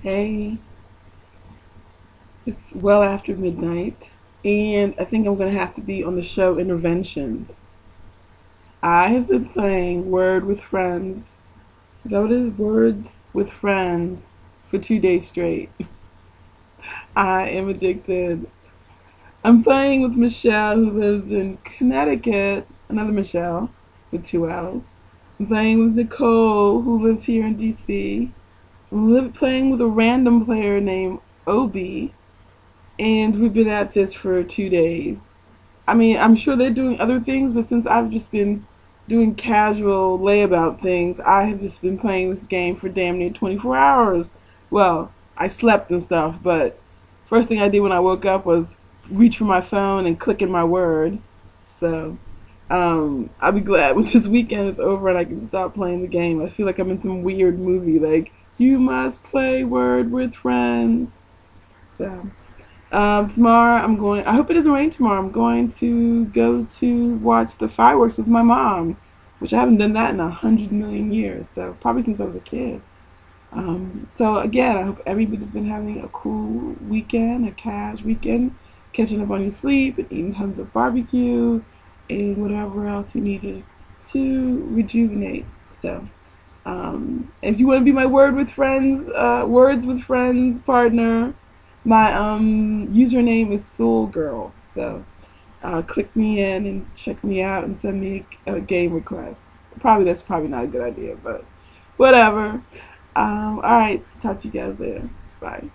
Hey, it's well after midnight, and I think I'm gonna have to be on the show Interventions. I have been playing Word with Friends. Is that what it is? Words with Friends for 2 days straight. I am addicted. I'm playing with Michelle, who lives in Connecticut. Another Michelle with 2 L's. I'm playing with Nicole, who lives here in DC. Playing with a random player named Obi, and we've been at this for 2 days. I mean, I'm sure they're doing other things, but since I've just been doing casual layabout things, I have just been playing this game for damn near 24 hours. Well, I slept and stuff, but first thing I did when I woke up was reach for my phone and click in my word. So, I'll be glad when this weekend is over and I can stop playing the game. I feel like I'm in some weird movie, like, you must play Word with Friends. So, tomorrow I'm going. I hope it doesn't rain tomorrow. I'm going to go to watch the fireworks with my mom, which I haven't done that in 100 million years. So probably since I was a kid. So again, I hope everybody's been having a cool weekend, a cash weekend, catching up on your sleep and eating tons of barbecue and whatever else you need to rejuvenate. So. If you want to be my words with friends partner, my username is Soul Girl. So click me in and check me out and send me a game request. Probably that's probably not a good idea, but whatever. All right, talk to you guys later. Bye.